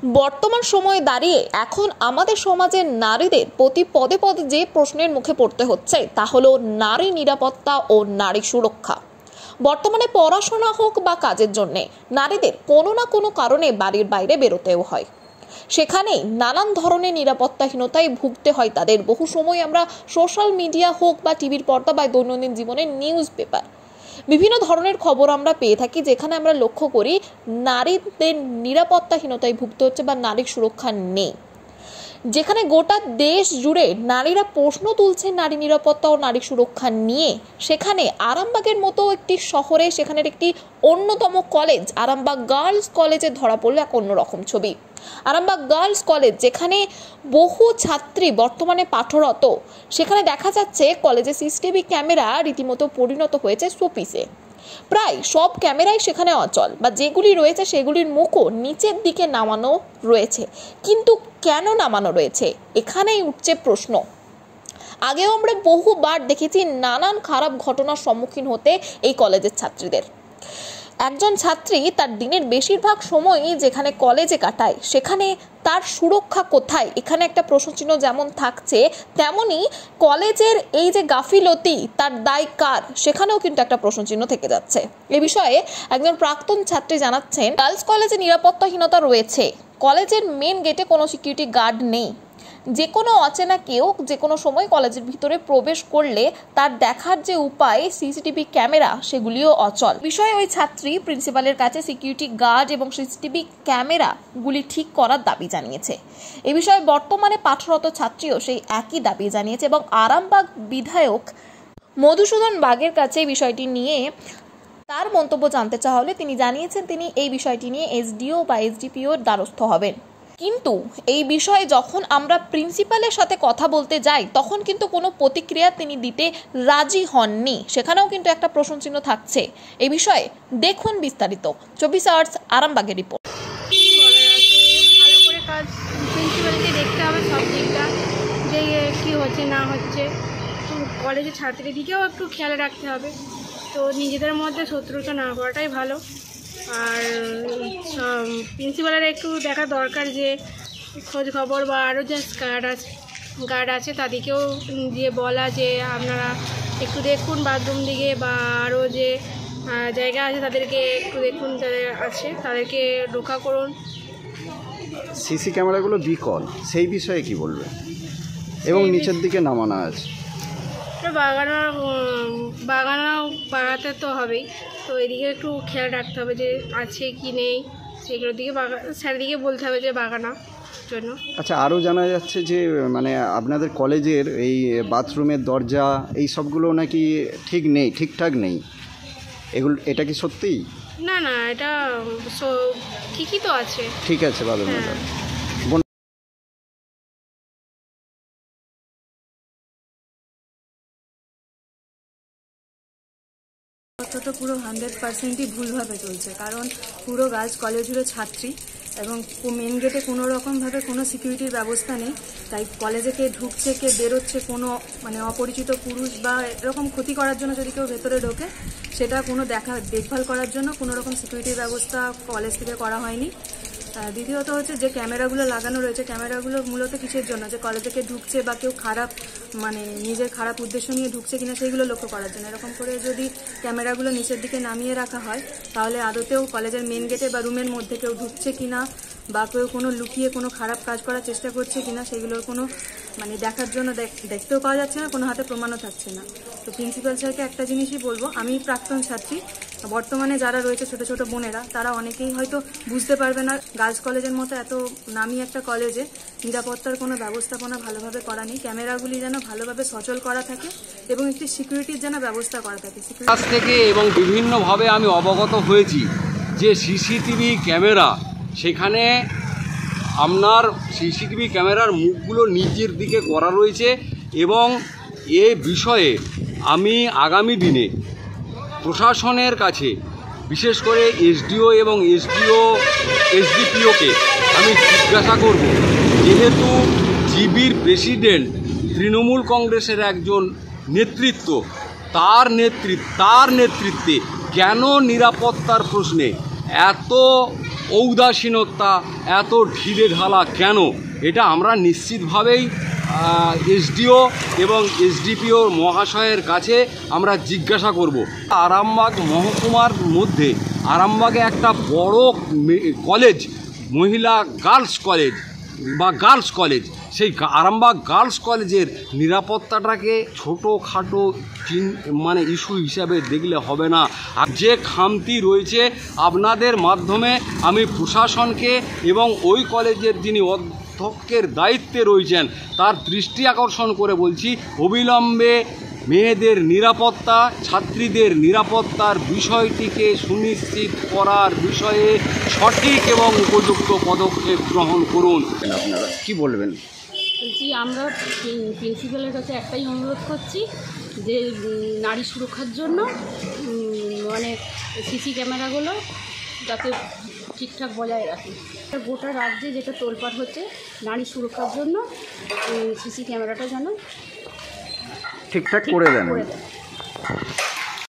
বর্তমান সময়ে দাঁড়িয়ে এখন আমাদের সমাজের নারীদের প্রতি পদে পদে যে প্রশ্নের মুখে পড়তে হচ্ছে তা হলো নারী নিরাপত্তা ও নারী সুরক্ষা। বর্তমানে পড়াশোনা হোক বা কাজের জন্যে নারীদের কোনো না কোনো কারণে বাড়ির বাইরে বেরোতেও হয়, সেখানে নানান ধরনের নিরাপত্তাহীনতায় ভুগতে হয় তাদের। বহু সময় আমরা সোশ্যাল মিডিয়া হোক বা টিভির পর্দা বা দৈনন্দিন জীবনের নিউজ পেপার বিভিন্ন ধরনের খবর আমরা পেয়ে থাকি, যেখানে আমরা লক্ষ্য করি নারীদের নিরাপত্তাহীনতায় ভুগতে হচ্ছে বা নারীর সুরক্ষা নেই। যেখানে গোটা দেশ জুড়ে নারীরা প্রশ্ন তুলছে নারী নিরাপত্তা ও নারী সুরক্ষা নিয়ে, সেখানে আরামবাগের মতো একটি শহরে সেখানের একটি অন্যতম কলেজ আরামবাগ গার্লস কলেজে ধরা পড়লো এক অন্যরকম ছবি। আরামবাগ গার্লস কলেজ, যেখানে বহু ছাত্রী বর্তমানে পাঠরত, সেখানে দেখা যাচ্ছে কলেজে সিসিটিভি ক্যামেরা রীতিমতো পরিণত হয়েছে শোপিসে। প্রায় সব ক্যামেরাই সেখানে অচল, বা যেগুলি রয়েছে সেগুলির মুখও নিচের দিকে নামানো রয়েছে। কিন্তু কেন নামানো রয়েছে, এখানেই উঠছে প্রশ্ন। আগেও আমরা বহুবার দেখেছি নানান খারাপ ঘটনার সম্মুখীন হতে এই কলেজের ছাত্রীদের। একজন ছাত্রী তার দিনের বেশিরভাগ সময়ই যেখানে কলেজে কাটায়, সেখানে তার সুরক্ষা কোথায়, এখানে একটা প্রশ্নচিহ্ন যেমন থাকছে, তেমনি কলেজের এই যে গাফিলতি তার দায় কার, সেখানেও কিন্তু একটা প্রশ্নচিহ্ন থেকে যাচ্ছে। এ বিষয়ে একজন প্রাক্তন ছাত্রী জানাচ্ছেন, গার্লস কলেজে নিরাপত্তাহীনতা রয়েছে, কলেজের মেন গেটে কোনো সিকিউরিটি গার্ড নেই, যে কোনো অচেনা কেউ যে কোনো সময় কলেজের ভিতরে প্রবেশ করলে তার দেখার যে উপায় সিসিটিভি ক্যামেরা সেগুলিও অচল। বিষয়ে ওই ছাত্রী প্রিন্সিপালের কাছে সিকিউরিটি গার্ড এবং সিসিটিভি ক্যামেরাগুলি ঠিক করার দাবি জানিয়েছে। এ বিষয়ে বর্তমানে পাঠরত ছাত্রীও সেই একই দাবি জানিয়েছে এবং আরামবাগ বিধায়ক মধুসূদন বাগের কাছে এই বিষয়টি নিয়ে তার মন্তব্য জানতে চাওয়া হলে তিনি জানিয়েছেন তিনি এই বিষয়টি নিয়ে এসডিও বা এসডিপিওর দ্বারস্থ হবেন। কিন্তু এই বিষয়ে যখন আমরা প্রিন্সিপালের সাথে কথা বলতে যাই, তখন কিন্তু কোনো প্রতিক্রিয়া তিনি দিতে রাজি হননি, সেখানেও কিন্তু একটা প্রশ্নচিহ্ন থাকছে। এই বিষয়ে দেখুন বিস্তারিত 24 আওয়ার্স আরামবাগের রিপোর্ট। ভালো করে কাজ প্রিন্সিপালকে দেখতে হবে, সব দিকটা যে কী হচ্ছে না হচ্ছে, কলেজের ছাত্রীদের দিকেও একটু খেয়াল রাখতে হবে। তো নিজেদের মধ্যে শত্রুতা না করাটাই ভালো। আর প্রিন্সিপালের একটু দেখা দরকার যে খোঁজ খবর বা আরও যে গার্ড আছে তাদেরকেও দিয়ে বলা যে আপনারা একটু দেখুন বাথরুম দিকে বা আরও যে জায়গা আছে তাদেরকে একটু দেখুন, যাদের আছে তাদেরকে রক্ষা করুন। সিসি ক্যামেরাগুলো বিকল, সেই বিষয়ে কি বলবে? এবং নিচের দিকে নামানো আছে, বাগাতে তো হবেই, তো এদিকে একটু খেয়াল রাখতে হবে যে আছে কি নেই, সেগুলোর দিকে স্যারদিকে বলতে হবে যে বাগানোর জন্য। আচ্ছা, আরও জানা যাচ্ছে যে মানে আপনাদের কলেজের এই বাথরুমের দরজা এই সবগুলো নাকি ঠিকঠাক নেই, এটা কি সত্যিই? না, এটা ঠিকই তো আছে। ঠিক আছে, ভালো ম্যাডাম। তো পুরো 100%ই ভুলভাবে চলছে, কারণ পুরো গার্লস কলেজ জুড়ে ছাত্রী এবং মেন গেটে কোনো রকমভাবে কোনো সিকিউরিটির ব্যবস্থা নেই। তাই কলেজে কে ঢুকছে কে বেরোচ্ছে কোনো মানে অপরিচিত পুরুষ বা এরকম ক্ষতি করার জন্য যদি কেউ ভেতরে ঢোকে, সেটা কোনো দেখভাল করার জন্য কোনো রকম সিকিউরিটির ব্যবস্থা কলেজ থেকে করা হয়নি। দ্বিতীয়ত হচ্ছে যে ক্যামেরাগুলো লাগানো রয়েছে, ক্যামেরাগুলো মূলত কিসের জন্য, যে কলেজে কে ঢুকছে বা কেউ খারাপ মানে নিজের খারাপ উদ্দেশ্য নিয়ে ঢুকছে কিনা সেইগুলো লক্ষ্য করার জন্য। এরকম করে যদি ক্যামেরাগুলো নিচের দিকে নামিয়ে রাখা হয়, তাহলে আদতেও কলেজের মেন গেটে বা রুমের মধ্যে কেউ ঢুকছে কিনা বা কেউ কোনো লুকিয়ে কোনো খারাপ কাজ করার চেষ্টা করছে কিনা সেগুলোর কোনো মানে দেখার জন্য দেখতেও পাওয়া যাচ্ছে না, কোনো হাতে প্রমাণও থাকছে না। তো প্রিন্সিপাল স্যারকে একটা জিনিসই বলবো, আমি প্রাক্তন ছাত্রী, বর্তমানে যারা রয়েছে ছোট ছোট বোনেরা, তারা অনেকেই হয়তো বুঝতে পারবে না গার্লস কলেজের মতো এত নামি একটা কলেজে নিরাপত্তার কোনো ব্যবস্থাপনা ভালোভাবে করা নেই। ক্যামেরাগুলি যেন ভালোভাবে সচল করা থাকে এবং একটি সিকিউরিটির যেন ব্যবস্থা করা থাকে। কাছ থেকে এবং বিভিন্নভাবে আমি অবগত হয়েছি যে সিসিটিভি ক্যামেরা, সেখানে আপনার সিসিটিভি ক্যামেরার মুখগুলো নিচের দিকে করা রয়েছে এবং এ বিষয়ে আমি আগামী দিনে প্রশাসনের কাছে বিশেষ করে এসডিও এবং এসডিপিওকে আমি জিজ্ঞাসা করব, যেহেতু জিবির প্রেসিডেন্ট তৃণমূল কংগ্রেসের একজন নেতৃত্ব, তার নেতৃত্বে কেন নিরাপত্তার প্রশ্নে এত ঔদাসীনতা এত ঢিলে ঢালা কেন, এটা আমরা নিশ্চিতভাবেই এসডিও এবং এসডিপিও মহাশয়ের কাছে আমরা জিজ্ঞাসা করব। আরামবাগ মহকুমার মধ্যে আরামবাগে একটা বড় কলেজ, মহিলা গার্লস কলেজ বা গার্লস কলেজ, সেই আরামবাগ গার্লস কলেজের নিরাপত্তাটাকে ছোটোখাটো মানে ইস্যু হিসাবে দেখলে হবে না। আর যে খামতি রয়েছে, আপনাদের মাধ্যমে আমি প্রশাসনকে এবং ওই কলেজের যিনি অধ্যক্ষের দায়িত্বে রয়েছেন তার দৃষ্টি আকর্ষণ করে বলছি, অবিলম্বে মেয়েদের নিরাপত্তা, ছাত্রীদের নিরাপত্তার বিষয়টিকে সুনিশ্চিত করার বিষয়ে সঠিক এবং উপযুক্ত পদক্ষেপ গ্রহণ করুন। আপনারা কি বলবেন? বলছি, আমরা প্রিন্সিপালের কাছে একটাই অনুরোধ করছি যে নারী সুরক্ষার জন্য মানে সিসি ক্যামেরাগুলো যাতে ঠিকঠাক বজায় রাখে। গোটা রাজ্যে যেটা তোলপাড় হচ্ছে, নারী সুরক্ষার জন্য সিসি ক্যামেরাটা যেন ঠিকঠাক করে দেন।